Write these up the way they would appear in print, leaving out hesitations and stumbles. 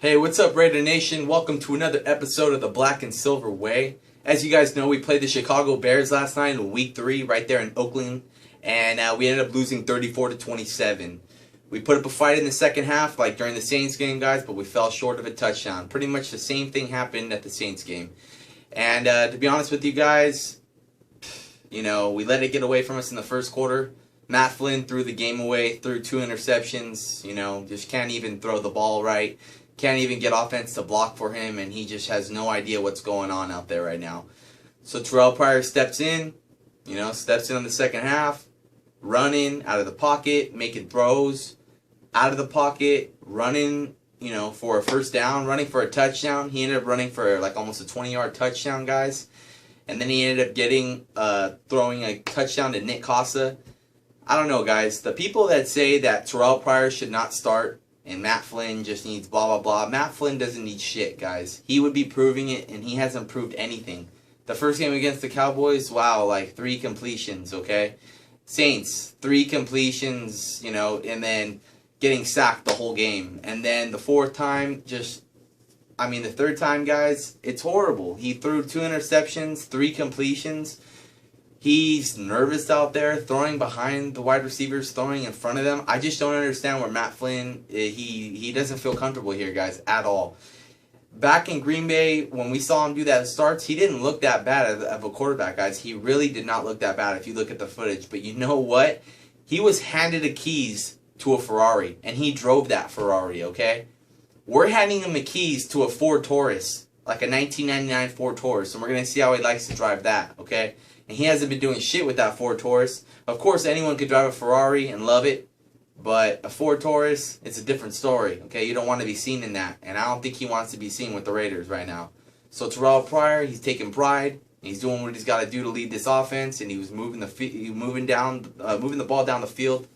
Hey, what's up, Raider Nation? Welcome to another episode of the Black and Silver Way. As you guys know, we played the Chicago Bears last night in Week 3 right there in Oakland, and we ended up losing 34-27. We put up a fight in the second half, like during the Saints game, guys, but we fell short of a touchdown. Pretty much the same thing happened at the Saints game. And to be honest with you guys, we let it get away from us in the first quarter. Matt Flynn threw the game away, threw 2 interceptions, just can't even throw the ball right. Can't even get offense to block for him, and he just has no idea what's going on out there right now. So Terrell Pryor steps in on the second half, running out of the pocket, making throws out of the pocket, running, for a first down, running for a touchdown. He ended up running for like almost a 20-yard touchdown, guys. And then he ended up throwing a touchdown to Nick Casa. I don't know, guys. The people that say that Terrell Pryor should not start and Matt Flynn just needs blah, blah, blah. Matt Flynn doesn't need shit, guys. He would be proving it, and he hasn't proved anything. The first game against the Cowboys, wow, like 3 completions, okay? Saints, 3 completions, and then getting sacked the whole game. And then the third time, guys, it's horrible. He threw 2 interceptions, 3 completions. He's nervous out there, throwing behind the wide receivers, throwing in front of them. I just don't understand where Matt Flynn, he doesn't feel comfortable here, guys, at all. Back in Green Bay, when we saw him do that starts, he didn't look that bad of a quarterback, guys. He really did not look that bad if you look at the footage. But you know what? He was handed the keys to a Ferrari, and he drove that Ferrari, okay? We're handing him the keys to a Ford Taurus, like a 1999 Ford Taurus, and we're going to see how he likes to drive that, okay? And he hasn't been doing shit with that Ford Taurus. Of course, anyone could drive a Ferrari and love it, but a Ford Taurus, it's a different story, okay? You don't want to be seen in that, and I don't think he wants to be seen with the Raiders right now. So Terrell Pryor, he's taking pride, and he's doing what he's got to do to lead this offense, and he was moving the ball down the field.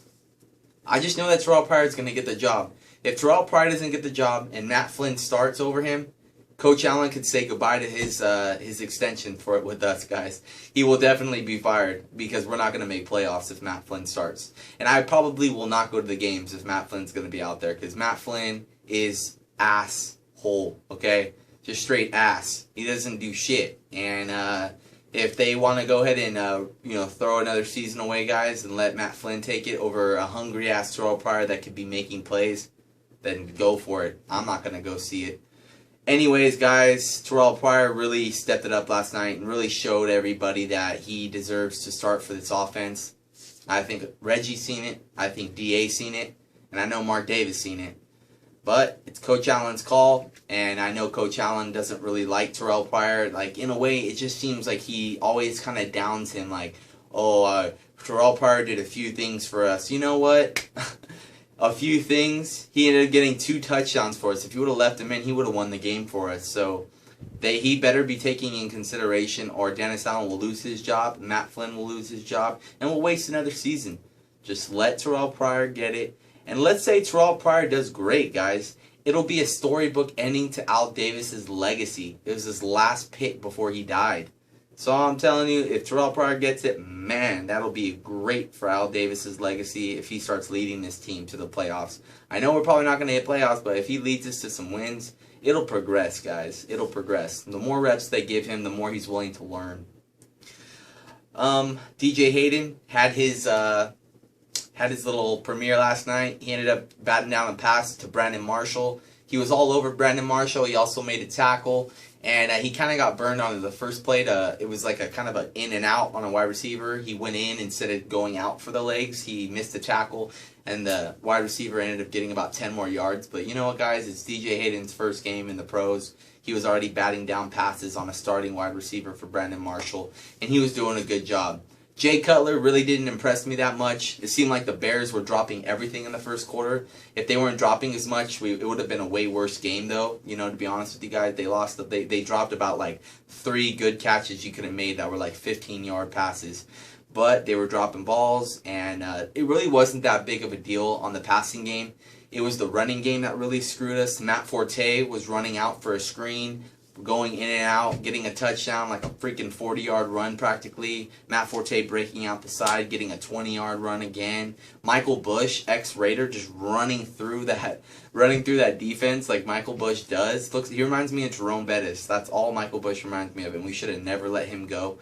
I just know that Terrell Pryor is going to get the job. If Terrell Pryor doesn't get the job and Matt Flynn starts over him, Coach Allen could say goodbye to his extension for it with us, guys. He will definitely be fired because we're not going to make playoffs if Matt Flynn starts. And I probably will not go to the games if Matt Flynn's going to be out there because Matt Flynn is asshole, okay? Just straight ass. He doesn't do shit. And if they want to go ahead and throw another season away, guys, and let Matt Flynn take it over a hungry-ass Terrell Pryor that could be making plays, then go for it. I'm not going to go see it. Anyways, guys, Terrell Pryor really stepped it up last night and really showed everybody that he deserves to start for this offense. I think Reggie's seen it. I think DA's seen it. And I know Mark Davis seen it. But it's Coach Allen's call. And I know Coach Allen doesn't really like Terrell Pryor. Like, in a way, it just seems like he always kind of downs him. Like, Terrell Pryor did a few things for us. You know what? A few things. He ended up getting 2 touchdowns for us. If you would have left him in, he would have won the game for us. So he better be taking in consideration, or Dennis Allen will lose his job, Matt Flynn will lose his job, and we'll waste another season. Just let Terrell Pryor get it. And let's say Terrell Pryor does great, guys. It'll be a storybook ending to Al Davis's legacy. It was his last pick before he died. So I'm telling you, if Terrell Pryor gets it, man, that'll be great for Al Davis's legacy if he starts leading this team to the playoffs. I know we're probably not going to hit playoffs, but if he leads us to some wins, it'll progress, guys. It'll progress. The more reps they give him, the more he's willing to learn. DJ Hayden had his little premiere last night. He ended up batting down a pass to Brandon Marshall. He was all over Brandon Marshall. He also made a tackle. And he kind of got burned on the first play. It was like a kind of an in and out on a wide receiver. He went in instead of going out for the legs. He missed the tackle, and the wide receiver ended up getting about 10 more yards. But you know what, guys? It's DJ Hayden's first game in the pros. He was already batting down passes on a starting wide receiver for Brandon Marshall, and he was doing a good job. Jay Cutler really didn't impress me that much. It seemed like the Bears were dropping everything in the first quarter. If they weren't dropping as much, it would have been a way worse game, though. To be honest with you guys, they dropped about like 3 good catches you could have made that were like 15-yard passes. But they were dropping balls, and it really wasn't that big of a deal on the passing game. It was the running game that really screwed us. Matt Forte was running out for a screen going in and out, getting a touchdown, like a freaking 40-yard run practically. Matt Forte breaking out the side, getting a 20-yard run again. Michael Bush, ex-Raider, just running through that defense like Michael Bush does. He reminds me of Jerome Bettis. That's all Michael Bush reminds me of, and we should have never let him go.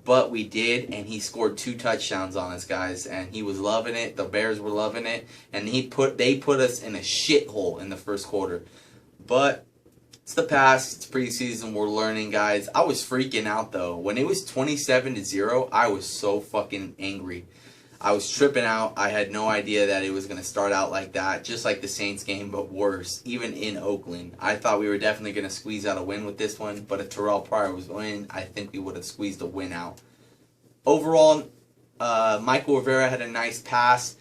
But we did, and he scored 2 touchdowns on us, guys, and he was loving it. The Bears were loving it, and they put us in a shithole in the first quarter. But it's the past. It's preseason. We're learning, guys. I was freaking out, though. When it was 27-0, I was so fucking angry. I was tripping out. I had no idea that it was going to start out like that, just like the Saints game, but worse, even in Oakland. I thought we were definitely going to squeeze out a win with this one, but if Terrell Pryor was in, I think we would have squeezed a win out. Overall, Michael Rivera had a nice pass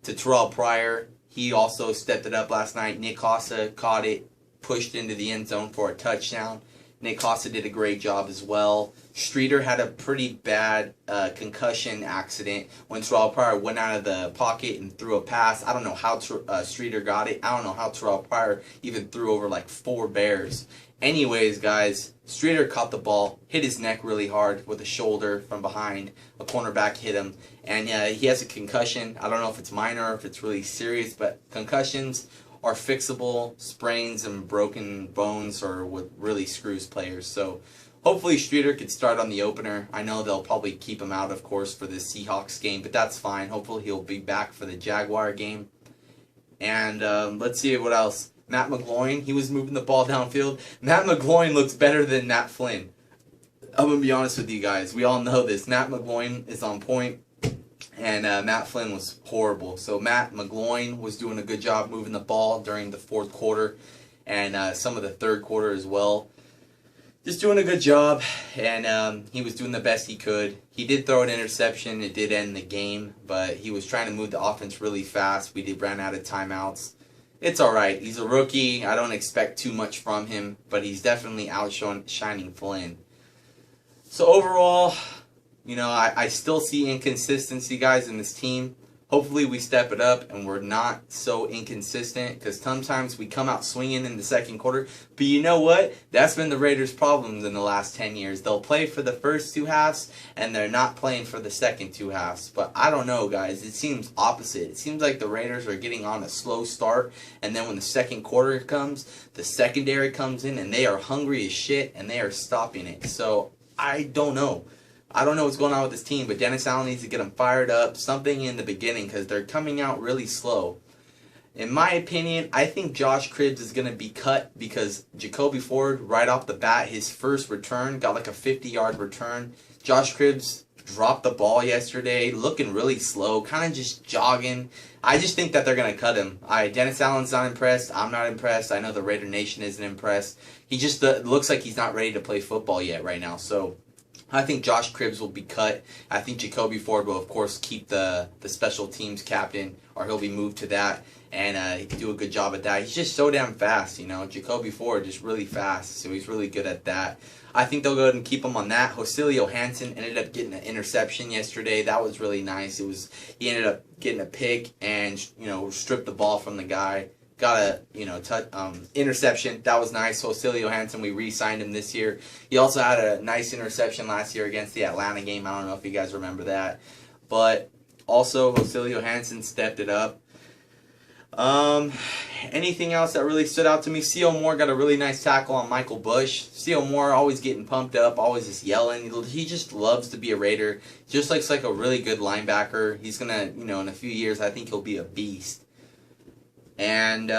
to Terrell Pryor. He also stepped it up last night. Nick Costa caught it, pushed into the end zone for a touchdown. Nick Costa did a great job as well. Streeter had a pretty bad concussion accident when Terrell Pryor went out of the pocket and threw a pass. I don't know how Streeter got it. I don't know how Terrell Pryor even threw over like 4 Bears. Anyways, guys, Streeter caught the ball, hit his neck really hard with a shoulder from behind. A cornerback hit him, and he has a concussion. I don't know if it's minor or if it's really serious, but concussions are fixable. Sprains and broken bones are what really screws players. So hopefully Streeter could start on the opener. I know they'll probably keep him out, of course, for the Seahawks game, but that's fine. Hopefully he'll be back for the Jaguar game. And let's see what else. Matt McGloin, he was moving the ball downfield. Matt McGloin looks better than Matt Flynn. I'm going to be honest with you guys. We all know this. Matt McGloin is on point, and Matt Flynn was horrible. So Matt McGloin was doing a good job moving the ball during the 4th quarter and some of the 3rd quarter as well. Just doing a good job, and he was doing the best he could. He did throw an interception. It did end the game, but he was trying to move the offense really fast. We ran out of timeouts. It's all right. He's a rookie. I don't expect too much from him, but he's definitely outshining Flynn. So overall, you know, I still see inconsistency, guys, in this team. Hopefully we step it up and we're not so inconsistent, because sometimes we come out swinging in the 2nd quarter. But you know what? That's been the Raiders' problems in the last 10 years. They'll play for the first 2 halves and they're not playing for the second 2 halves. But I don't know, guys. It seems opposite. It seems like the Raiders are getting on a slow start, and then when the 2nd quarter comes, the secondary comes in and they are hungry as shit and they are stopping it. So I don't know. I don't know what's going on with this team, but Dennis Allen needs to get them fired up, something in the beginning, because they're coming out really slow. In my opinion, I think Josh Cribbs is going to be cut because Jacoby Ford, right off the bat, his first return, got like a 50-yard return. Josh Cribbs dropped the ball yesterday, looking really slow, kind of just jogging. I just think that they're going to cut him. Dennis Allen's not impressed. I'm not impressed. I know the Raider Nation isn't impressed. He just looks like he's not ready to play football yet right now, so I think Josh Cribbs will be cut. I think Jacoby Ford will, of course, keep the special teams captain, or he'll be moved to that, and he can do a good job at that. He's just so damn fast, you know. Jacoby Ford is really fast, so he's really good at that. I think they'll go ahead and keep him on that. Joselio Hansen ended up getting an interception yesterday. That was really nice. He ended up getting a pick and, you know, stripped the ball from the guy. Got a, you know, interception. That was nice. Joselio Hansen, we re-signed him this year. He also had a nice interception last year against the Atlanta game. I don't know if you guys remember that. But also, Joselio Hansen stepped it up. Anything else that really stood out to me? C.O. Moore got a really nice tackle on Michael Bush. C.O. Moore always getting pumped up, always just yelling. He just loves to be a Raider. Just looks like a really good linebacker. He's going to, you know, in a few years, I think he'll be a beast. And,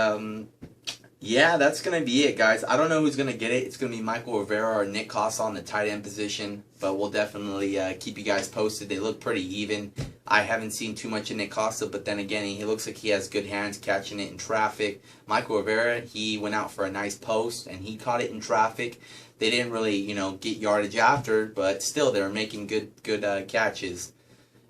yeah, that's going to be it, guys. I don't know who's going to get it. It's going to be Michael Rivera or Nick Costa on the tight end position. But we'll definitely keep you guys posted. They look pretty even. I haven't seen too much of Nick Costa, but then again, he looks like he has good hands catching it in traffic. Michael Rivera, he went out for a nice post, and he caught it in traffic. They didn't really, you know, get yardage after, but still, they were making good catches.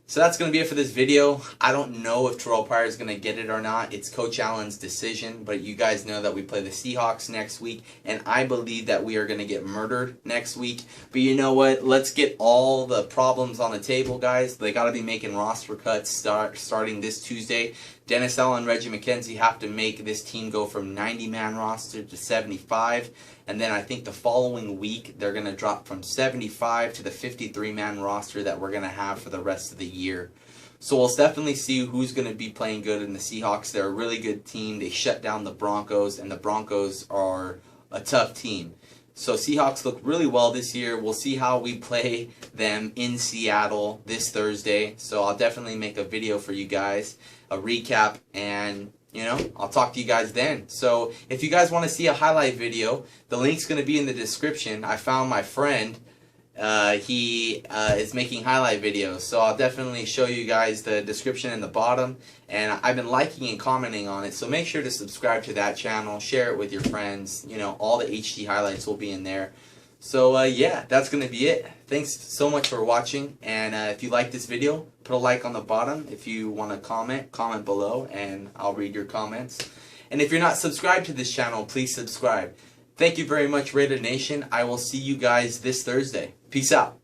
So that's going to be it for this video. I don't know if Terrell Pryor is going to get it or not. It's Coach Allen's decision, but you guys know that we play the Seahawks next week, and I believe that we are going to get murdered next week. But you know what? Let's get all the problems on the table, guys. They got to be making roster cuts starting this Tuesday. Dennis Allen and Reggie McKenzie have to make this team go from 90-man roster to 75. And then I think the following week they're going to drop from 75 to the 53-man roster that we're going to have for the rest of the year. So we'll definitely see who's going to be playing good in the Seahawks. They're a really good team. They shut down the Broncos, and the Broncos are a tough team. So Seahawks look really well this year. We'll see how we play them in Seattle this Thursday. So I'll definitely make a video for you guys, a recap, and I'll talk to you guys then. So if you guys want to see a highlight video, the link's going to be in the description. I found my friend. He is making highlight videos, so I'll definitely show you guys the description in the bottom, and I've been liking and commenting on it, so make sure to subscribe to that channel, share it with your friends. All the HD highlights will be in there. So yeah, that's gonna be it. Thanks so much for watching, and if you like this video, put a like on the bottom. If you want to comment below, and I'll read your comments. And if you're not subscribed to this channel, please subscribe. Thank you very much, Raider Nation. I will see you guys this Thursday. Peace out.